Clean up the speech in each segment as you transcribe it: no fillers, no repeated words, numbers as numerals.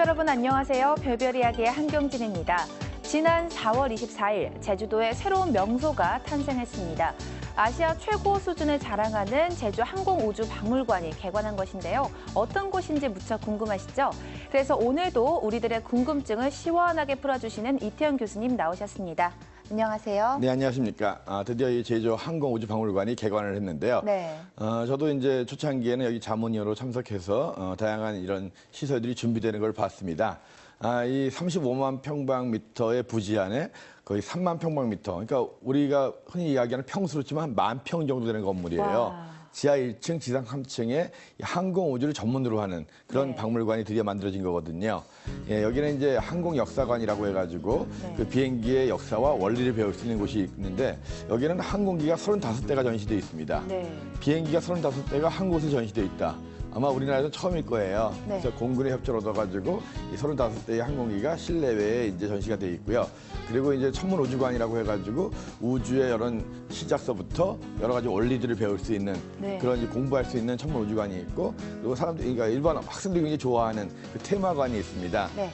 여러분 안녕하세요. 별별 이야기의 한경진입니다. 지난 4월 24일 제주도에 새로운 명소가 탄생했습니다. 아시아 최고 수준을 자랑하는 제주 항공우주박물관이 개관한 것인데요. 어떤 곳인지 무척 궁금하시죠? 그래서 오늘도 우리들의 궁금증을 시원하게 풀어주시는 이태영 교수님 나오셨습니다. 안녕하세요. 네, 안녕하십니까. 드디어 이 제주 항공우주박물관이 개관을 했는데요. 네. 저도 이제 초창기에는 여기 자문위원으로 참석해서 다양한 이런 시설들이 준비되는 걸 봤습니다. 이 35만 평방미터의 부지 안에 거의 3만 평방미터, 그러니까 우리가 흔히 이야기하는 평수로 치면 10,000평 정도 되는 건물이에요. 와. 지하 1층, 지상 3층에 항공우주를 전문으로 하는 그런 네. 박물관이 드디어 만들어진 거거든요. 예, 여기는 이제 항공역사관이라고 해가지고 네. 그 비행기의 역사와 원리를 배울 수 있는 곳이 있는데 여기는 항공기가 35대가 전시되어 있습니다. 네. 비행기가 35대가 한 곳에 전시되어 있다. 아마 우리나라에서 처음일 거예요. 네. 그래서 공군의 협조를 얻어가지고 이 35대의 항공기가 실내외에 이제 전시가 되어 있고요. 그리고 이제 천문우주관이라고 해가지고 우주의 여러 시작서부터 여러 가지 원리들을 배울 수 있는 네. 그런 이제 공부할 수 있는 천문우주관이 있고 그리고 사람들이 그러니까 일반 학생들이 굉장히 좋아하는 그 테마관이 있습니다. 네.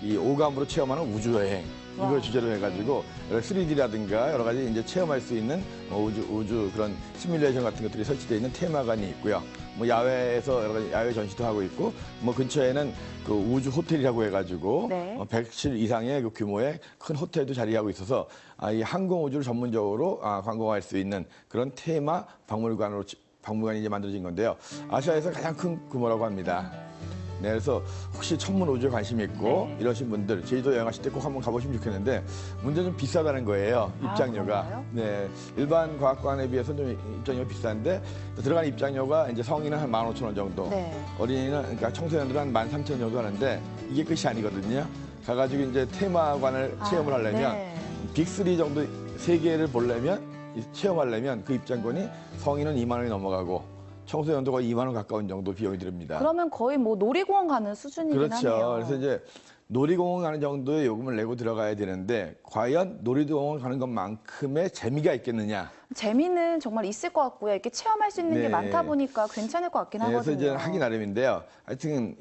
이 오감으로 체험하는 우주여행. 와. 이걸 주제로 해가지고 3D라든가 여러 가지 이제 체험할 수 있는 우주 그런 시뮬레이션 같은 것들이 설치되어 있는 테마관이 있고요. 뭐 야외에서 여러 가지 야외 전시도 하고 있고 뭐 근처에는 그 우주 호텔이라고 해가지고 네. 100실 이상의 그 규모의 큰 호텔도 자리하고 있어서 이 항공 우주를 전문적으로 관광할 수 있는 그런 테마 박물관이 이제 만들어진 건데요. 아시아에서 가장 큰 규모라고 합니다. 네, 그래서 혹시 천문우주에 관심 있고 네. 이러신 분들 제주도 여행하실 때 꼭 한번 가보시면 좋겠는데 문제는 좀 비싸다는 거예요. 입장료가. 그런가요? 네, 일반 과학관에 비해서 좀 입장료가 비싼데 들어가는 입장료가 이제 성인은 한 15,000원 정도, 네. 어린이는 그러니까 청소년들은 한 13,000원 정도 하는데 이게 끝이 아니거든요. 가가지고 이제 테마관을 체험을 하려면 네. 빅3 정도 세 개를 보려면 체험하려면 그 입장권이 성인은 2만 원이 넘어가고. 청소년도 거의 2만 원 가까운 정도 비용이 듭니다. 그러면 거의 뭐 놀이공원 가는 수준이긴 그렇죠. 하네요. 그래서 이제 놀이공원 가는 정도의 요금을 내고 들어가야 되는데 과연 놀이공원 가는 것만큼의 재미가 있겠느냐. 재미는 정말 있을 것 같고요. 이렇게 체험할 수 있는 게 네. 많다 보니까 괜찮을 것 같긴 하거든요. 그래서 이제 하기 나름인데요. 하여튼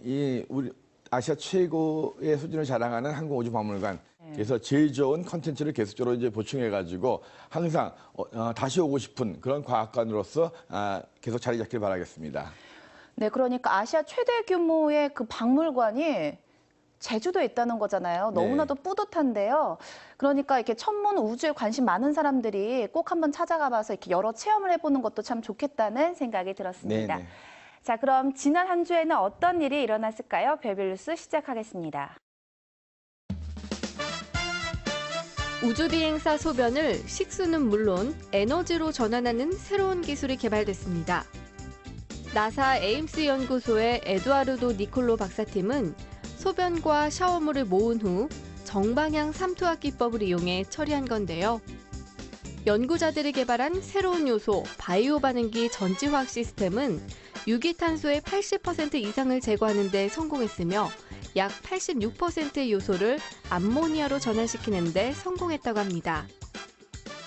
우리 아시아 최고의 수준을 자랑하는 항공우주박물관. 그래서 제일 좋은 컨텐츠를 계속적으로 이제 보충해가지고 항상 다시 오고 싶은 그런 과학관으로서 계속 자리 잡길 바라겠습니다. 네, 그러니까 아시아 최대 규모의 그 박물관이 제주도에 있다는 거잖아요. 너무나도 뿌듯한데요. 그러니까 이렇게 천문 우주에 관심 많은 사람들이 꼭 한번 찾아가 봐서 이렇게 여러 체험을 해보는 것도 참 좋겠다는 생각이 들었습니다. 네네. 자, 그럼 지난 한 주에는 어떤 일이 일어났을까요? 별별 뉴스 시작하겠습니다. 우주비행사 소변을 식수는 물론 에너지로 전환하는 새로운 기술이 개발됐습니다. 나사 에임스 연구소의 에두아르도 니콜로 박사팀은 소변과 샤워물을 모은 후 정방향 삼투압 기법을 이용해 처리한 건데요. 연구자들이 개발한 새로운 요소 바이오 반응기 전지화학 시스템은 유기탄소의 80% 이상을 제거하는 데 성공했으며 약 86%의 요소를 암모니아로 전환시키는 데 성공했다고 합니다.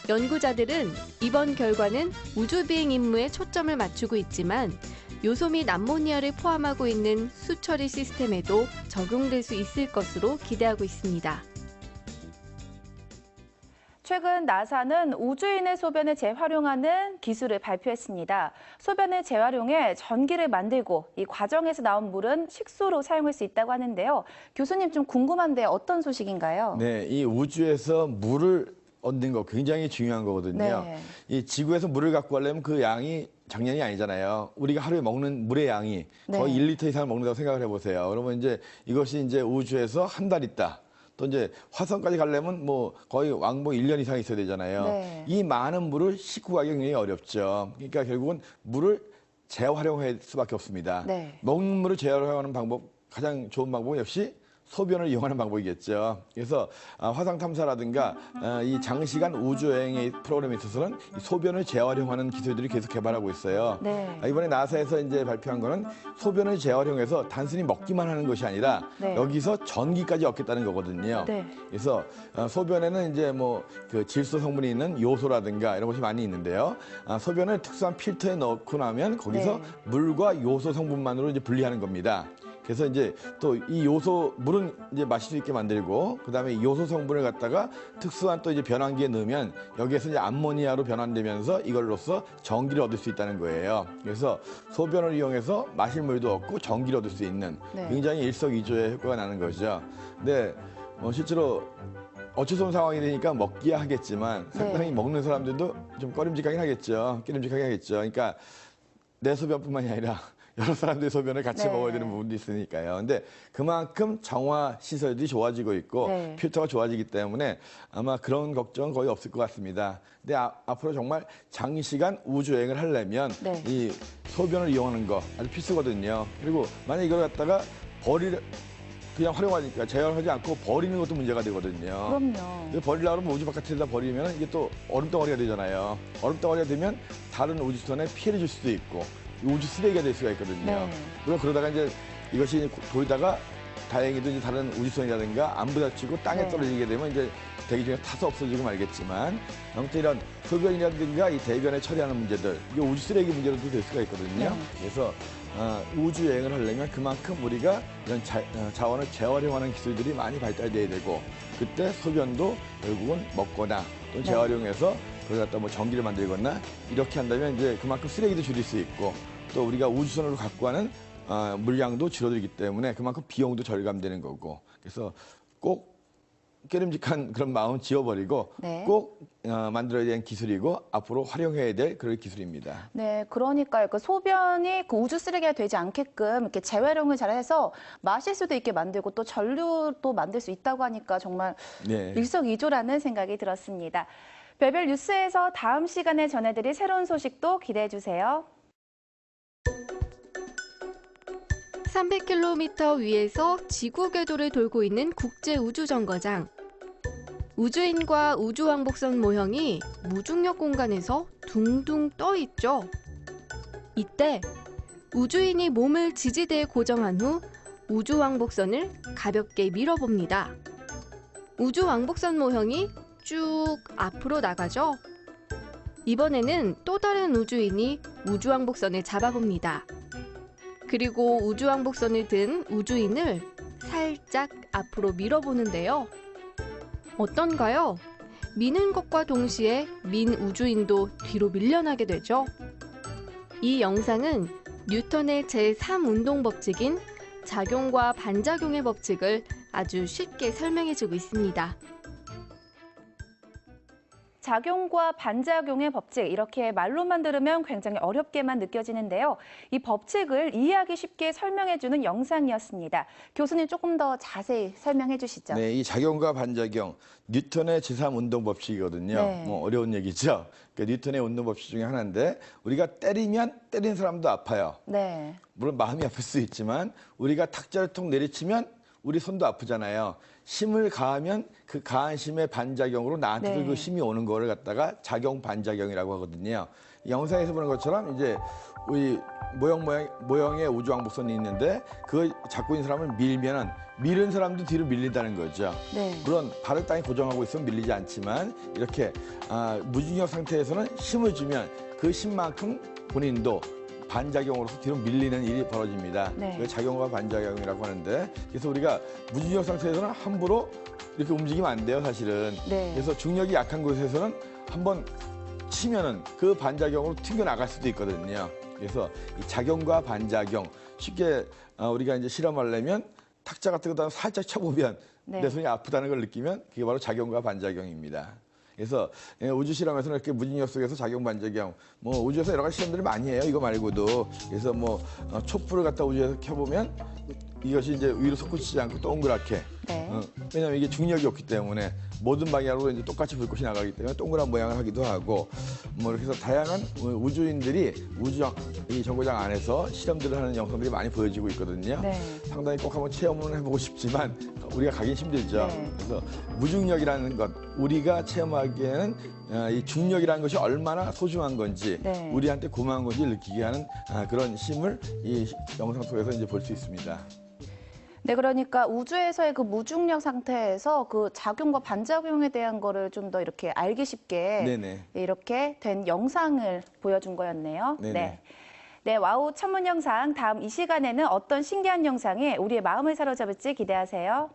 연구자들은 이번 결과는 우주비행 임무에 초점을 맞추고 있지만 요소 및 암모니아를 포함하고 있는 수처리 시스템에도 적용될 수 있을 것으로 기대하고 있습니다. 최근 나사는 우주인의 소변을 재활용하는 기술을 발표했습니다. 소변을 재활용해 전기를 만들고 이 과정에서 나온 물은 식수로 사용할 수 있다고 하는데요. 교수님 좀 궁금한데 어떤 소식인가요? 네, 이 우주에서 물을 얻는 거 굉장히 중요한 거거든요. 네. 이 지구에서 물을 갖고 가려면 그 양이 장난이 아니잖아요. 우리가 하루에 먹는 물의 양이 거의 네. 1리터 이상을 먹는다고 생각을 해보세요. 그러면 이제 이것이 이제 우주에서 한 달 있다. 또 이제 화성까지 가려면 뭐 거의 왕복 1년 이상 있어야 되잖아요. 네. 이 많은 물을 식후 가기 굉장히 어렵죠. 그러니까 결국은 물을 재활용할 수밖에 없습니다. 네. 먹는 물을 재활용하는 방법, 가장 좋은 방법은 역시 소변을 이용하는 방법이겠죠. 그래서 화성 탐사라든가 이 장시간 우주 여행의 프로그램에 있어서는 이 소변을 재활용하는 기술들이 계속 개발하고 있어요. 네. 이번에 나사에서 이제 발표한 거는 소변을 재활용해서 단순히 먹기만 하는 것이 아니라 네. 여기서 전기까지 얻겠다는 거거든요. 네. 그래서 소변에는 이제 뭐 그 질소 성분이 있는 요소라든가 이런 것이 많이 있는데요. 소변을 특수한 필터에 넣고 나면 거기서 네. 물과 요소 성분만으로 이제 분리하는 겁니다. 그래서 이제 또 이 요소 물은 이제 마실 수 있게 만들고 그다음에 이 요소 성분을 갖다가 특수한 또 이제 변환기에 넣으면 여기에서 이제 암모니아로 변환되면서 이걸로써 전기를 얻을 수 있다는 거예요. 그래서 소변을 이용해서 마실 물도 얻고 전기를 얻을 수 있는 네. 굉장히 일석이조의 효과가 나는 거죠. 근데 실제로 어쩔 수 없는 상황이 되니까 먹기야 하겠지만 상당히 네. 먹는 사람들도 좀 꺼림직하긴 하겠죠. 꺼림직하게 하겠죠. 그러니까 내 소변뿐만이 아니라 여러 사람들의 소변을 같이 네. 먹어야 되는 부분도 있으니까요. 근데 그만큼 정화 시설들이 좋아지고 있고 네. 필터가 좋아지기 때문에 아마 그런 걱정은 거의 없을 것 같습니다. 근데 앞으로 정말 장시간 우주 여행을 하려면 네. 이 소변을 이용하는 거 아주 필수거든요. 그리고 만약 이걸 갖다가 그냥 활용하니까 재활하지 않고 버리는 것도 문제가 되거든요. 그럼요. 근데 버리려고 하면 우주 바깥에다 버리면 이게 또 얼음덩어리가 되잖아요. 얼음덩어리가 되면 다른 우주선에 피해를 줄 수도 있고 우주 쓰레기가 될 수가 있거든요. 네. 물론 그러다가 이제 이것이 돌다가 다행히도 이제 다른 우주선이라든가 안 부딪히고 땅에 네. 떨어지게 되면 이제 대기 중에 타서 없어지고 말겠지만 아무튼 이런 소변이라든가 이 대변에 처리하는 문제들 이게 우주 쓰레기 문제로도 될 수가 있거든요. 네. 그래서 우주 여행을 하려면 그만큼 우리가 이런 자원을 재활용하는 기술들이 많이 발달돼야 되고 그때 소변도 결국은 먹거나 또 재활용해서 그걸 갖다 뭐 전기를 만들거나 이렇게 한다면 이제 그만큼 쓰레기도 줄일 수 있고 또 우리가 우주선으로 갖고 가는 물량도 줄어들기 때문에 그만큼 비용도 절감되는 거고 그래서 꼭 깨름직한 그런 마음 지워버리고 네. 꼭 만들어야 되는 기술이고 앞으로 활용해야 될 그런 기술입니다. 네, 그러니까요. 그 소변이 그 우주 쓰레기가 되지 않게끔 이렇게 재활용을 잘해서 마실 수도 있게 만들고 또 전류도 만들 수 있다고 하니까 정말 네. 일석이조라는 생각이 들었습니다. 별별 뉴스에서 다음 시간에 전해드릴 새로운 소식도 기대해 주세요. 300km 위에서 지구 궤도를 돌고 있는 국제우주정거장. 우주인과 우주왕복선 모형이 무중력 공간에서 둥둥 떠 있죠. 이때 우주인이 몸을 지지대에 고정한 후 우주왕복선을 가볍게 밀어봅니다. 우주왕복선 모형이 쭉 앞으로 나가죠. 이번에는 또 다른 우주인이 우주왕복선을 잡아봅니다. 그리고 우주왕복선을 든 우주인을 살짝 앞으로 밀어보는데요. 어떤가요? 미는 것과 동시에 민 우주인도 뒤로 밀려나게 되죠. 이 영상은 뉴턴의 제3운동 법칙인 작용과 반작용의 법칙을 아주 쉽게 설명해주고 있습니다. 작용과 반작용의 법칙, 이렇게 말로만 들으면 굉장히 어렵게만 느껴지는데요. 이 법칙을 이해하기 쉽게 설명해주는 영상이었습니다. 교수님 조금 더 자세히 설명해 주시죠. 네, 이 작용과 반작용, 뉴턴의 제3운동 법칙이거든요. 네. 뭐 어려운 얘기죠. 그러니까 뉴턴의 운동 법칙 중에 하나인데 우리가 때리면 때린 사람도 아파요. 네. 물론 마음이 아플 수 있지만 우리가 탁자를 톡 내리치면 우리 손도 아프잖아요. 힘을 가하면 그 가한 힘의 반작용으로 나한테도 네. 그 힘이 오는 거를 갖다가 작용 반작용이라고 하거든요. 이 영상에서 보는 것처럼 이제 우리 모형의 우주왕복선이 있는데 그 잡고 있는 사람을 밀면은 밀은 사람도 뒤로 밀린다는 거죠. 네. 물론 발을 땅에 고정하고 있으면 밀리지 않지만 이렇게 무중력 상태에서는 힘을 주면 그 힘만큼 본인도 반작용으로서 뒤로 밀리는 일이 벌어집니다. 네. 그걸 작용과 반작용이라고 하는데 그래서 우리가 무중력 상태에서는 함부로 이렇게 움직이면 안 돼요, 사실은. 네. 그래서 중력이 약한 곳에서는 한번 치면은 그 반작용으로 튕겨나갈 수도 있거든요. 그래서 이 작용과 반작용 쉽게 우리가 이제 실험하려면 탁자 같은 거다 살짝 쳐보면 네. 내 손이 아프다는 걸 느끼면 그게 바로 작용과 반작용입니다. 그래서 우주 실험에서는 이렇게 무중력 속에서 작용 반작용, 뭐 우주에서 여러 가지 실험들을 많이 해요. 이거 말고도. 그래서 뭐 촛불을 갖다 우주에서 켜보면 이것이 이제 위로 솟구치지 않고 동그랗게. 네. 왜냐하면 이게 중력이 없기 때문에 모든 방향으로 이제 똑같이 불꽃이 나가기 때문에 동그란 모양을 하기도 하고 뭐 이렇게 해서 다양한 우주인들이 이 정거장 안에서 실험들을 하는 영상들이 많이 보여지고 있거든요. 네. 상당히 꼭 한번 체험을 해보고 싶지만 우리가 가긴 힘들죠. 네. 그래서 무중력이라는 것, 우리가 체험하기에는 이 중력이라는 것이 얼마나 소중한 건지 네. 우리한테 고마운 건지 느끼게 하는 그런 힘을 이 영상 속에서 이제 볼 수 있습니다. 네, 그러니까 우주에서의 그 무중력 상태에서 그 작용과 반작용에 대한 거를 좀 더 이렇게 알기 쉽게 네네. 이렇게 된 영상을 보여준 거였네요. 네네. 네. 네, 와우 천문 영상 다음 이 시간에는 어떤 신기한 영상이 우리의 마음을 사로잡을지 기대하세요.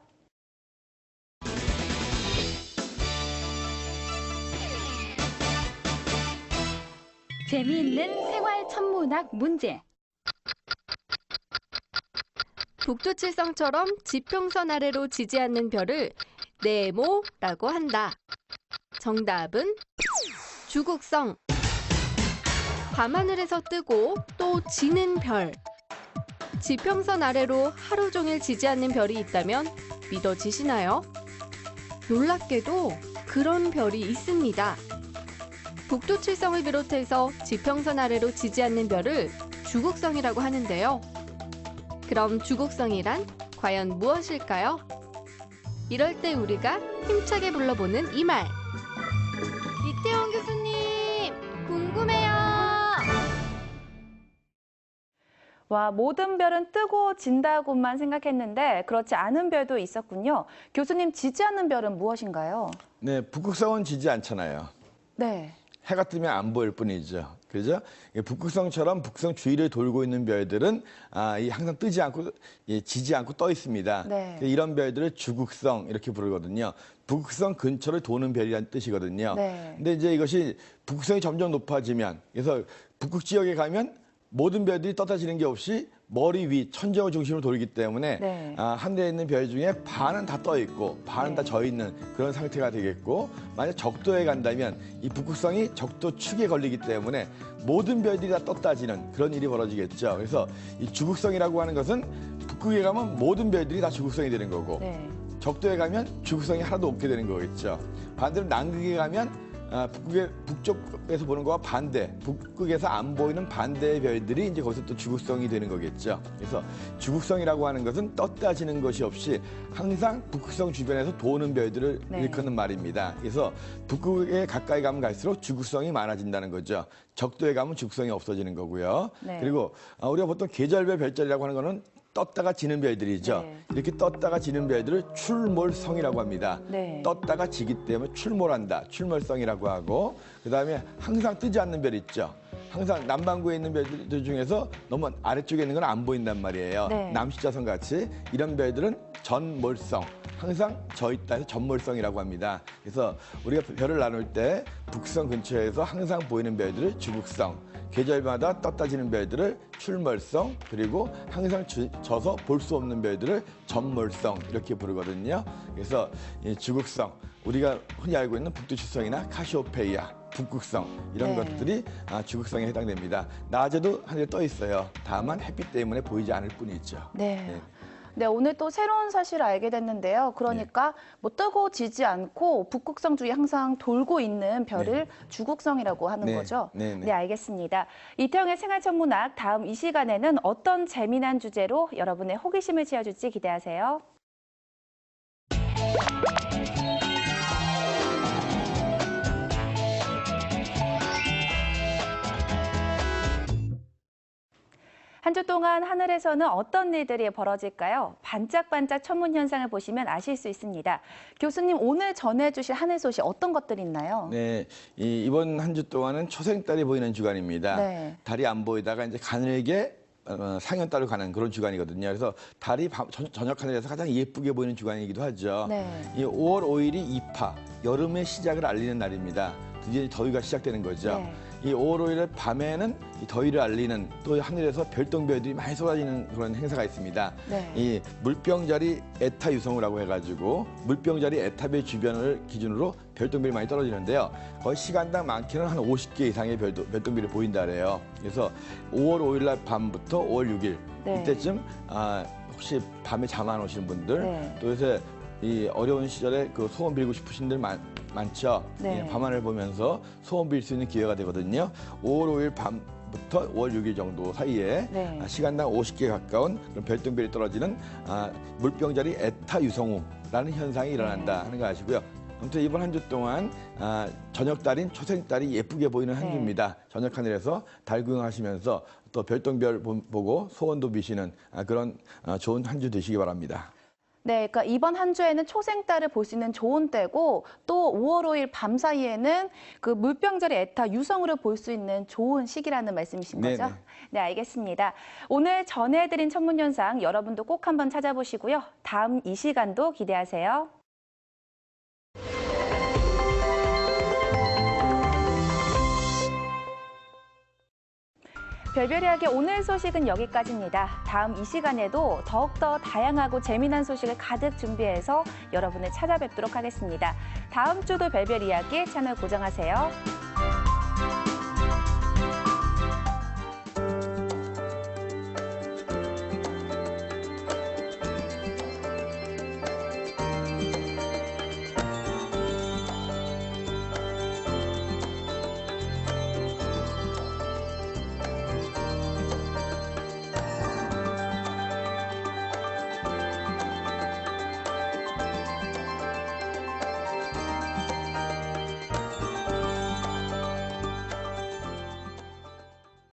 재미있는 생활 천문학 문제. 북두칠성처럼 지평선 아래로 지지 않는 별을 네모라고 한다. 정답은 주국성. 밤하늘에서 뜨고 또 지는 별. 지평선 아래로 하루 종일 지지 않는 별이 있다면 믿어지시나요? 놀랍게도 그런 별이 있습니다. 북두칠성을 비롯해서 지평선 아래로 지지 않는 별을 주국성이라고 하는데요. 그럼 주국성이란 과연 무엇일까요? 이럴 때 우리가 힘차게 불러보는 이 말. 이태원 교수님, 궁금해요. 와, 모든 별은 뜨고 진다고만 생각했는데 그렇지 않은 별도 있었군요. 교수님, 지지 않는 별은 무엇인가요? 네, 북극성은 지지 않잖아요. 네. 해가 뜨면 안 보일 뿐이죠. 그죠? 북극성처럼 북극성 주위를 돌고 있는 별들은 항상 뜨지 않고 지지 않고 떠 있습니다. 네. 이런 별들을 주국성 이렇게 부르거든요. 북극성 근처를 도는 별이라는 뜻이거든요. 네. 근데 이제 이것이 북극성이 점점 높아지면, 그래서 북극 지역에 가면 모든 별들이 떴다지는 게 없이 머리 위 천정을 중심으로 돌기 때문에 네. 하늘에 있는 별 중에 반은 다 떠 있고 반은 다 져 있는 그런 상태가 되겠고, 만약 적도에 간다면 이 북극성이 적도 축에 걸리기 때문에 모든 별들이 다 떴다지는 그런 일이 벌어지겠죠. 그래서 이 주국성이라고 하는 것은 북극에 가면 모든 별들이 다 주국성이 되는 거고, 네. 적도에 가면 주국성이 하나도 없게 되는 거겠죠. 반대로 남극에 가면 북쪽에서 보는 거와 반대, 북극에서 안 보이는 반대의 별들이 이제 거기서 또 주국성이 되는 거겠죠. 그래서 주국성이라고 하는 것은 떴다 지는 것이 없이 항상 북극성 주변에서 도는 별들을 네. 일컫는 말입니다. 그래서 북극에 가까이 가면 갈수록 주국성이 많아진다는 거죠. 적도에 가면 주국성이 없어지는 거고요. 네. 그리고 우리가 보통 계절별 별자리라고 하는 거는 떴다가 지는 별들이죠. 네. 이렇게 떴다가 지는 별들을 출몰성이라고 합니다. 네. 떴다가 지기 때문에 출몰한다. 출몰성이라고 하고, 그다음에 항상 뜨지 않는 별 있죠. 항상 남반구에 있는 별들 중에서 너무 아래쪽에 있는 건 안 보인단 말이에요. 네. 남십자선 같이 이런 별들은 전몰성. 항상 져 있다 해서 전몰성이라고 합니다. 그래서 우리가 별을 나눌 때 북성 근처에서 항상 보이는 별들을 주국성, 계절마다 떴다 지는 별들을 출몰성, 그리고 항상 져서 볼 수 없는 별들을 전몰성 이렇게 부르거든요. 그래서 이 주국성, 우리가 흔히 알고 있는 북두칠성이나 카시오페이아, 북극성 이런 네. 것들이 주국성에 해당됩니다. 낮에도 하늘에 떠 있어요. 다만 햇빛 때문에 보이지 않을 뿐이죠. 네. 네, 오늘 또 새로운 사실을 알게 됐는데요. 그러니까 뭐 뜨고 지지 않고 북극성 주위 항상 돌고 있는 별을 주국성이라고 하는 네. 거죠. 네, 네. 네, 알겠습니다. 이태영의 생활천문학 다음 이 시간에는 어떤 재미난 주제로 여러분의 호기심을 지어줄지 기대하세요. 한 주 동안 하늘에서는 어떤 일들이 벌어질까요? 반짝반짝 천문 현상을 보시면 아실 수 있습니다. 교수님, 오늘 전해주실 하늘 소식 어떤 것들이 있나요? 네, 이번 한 주 동안은 초생달이 보이는 주간입니다. 네. 달이 안 보이다가 이제 가늘게 상현달로 가는 그런 주간이거든요. 그래서 달이 저녁 하늘에서 가장 예쁘게 보이는 주간이기도 하죠. 네. 이 5월 5일이 입하, 여름의 시작을 알리는 날입니다. 드디어 더위가 시작되는 거죠. 네. 이 5월 5일 밤에는 이 더위를 알리는, 또 하늘에서 별똥별들이 많이 쏟아지는 그런 행사가 있습니다. 네. 이 물병자리 에타 유성우라고 해가지고 물병자리 에탑의 주변을 기준으로 별똥별이 많이 떨어지는데요. 거의 시간당 많게는 한 50개 이상의 별똥별이 보인다 그래요. 그래서 5월 5일 날 밤부터 5월 6일 네. 이때쯤 혹시 밤에 잠 안 오시는 분들, 네. 또 요새 이 어려운 시절에 그 소원 빌고 싶으신 분들 많죠. 네. 예, 밤하늘 보면서 소원 빌 수 있는 기회가 되거든요. 5월 5일 밤부터 5월 6일 정도 사이에 네. 시간당 50개 가까운 그런 별똥별이 떨어지는 물병자리 에타 유성우라는 현상이 일어난다 하는 거 아시고요. 아무튼 이번 한 주 동안 저녁달인 초생달이 예쁘게 보이는 한 네. 주입니다. 저녁 하늘에서 달 구경하시면서 또 별똥별 보고 소원도 비시는 그런 좋은 한 주 되시기 바랍니다. 네, 그러니까 이번 한 주에는 초생달을 볼 수 있는 좋은 때고 또 5월 5일 밤 사이에는 그 물병자리 에타 유성으로 볼 수 있는 좋은 시기라는 말씀이신 거죠? 네네. 네, 알겠습니다. 오늘 전해드린 천문현상 여러분도 꼭 한번 찾아보시고요. 다음 이 시간도 기대하세요. 별별이야기 오늘 소식은 여기까지입니다. 다음 이 시간에도 더욱더 다양하고 재미난 소식을 가득 준비해서 여러분을 찾아뵙도록 하겠습니다. 다음 주도 별별이야기 채널 고정하세요.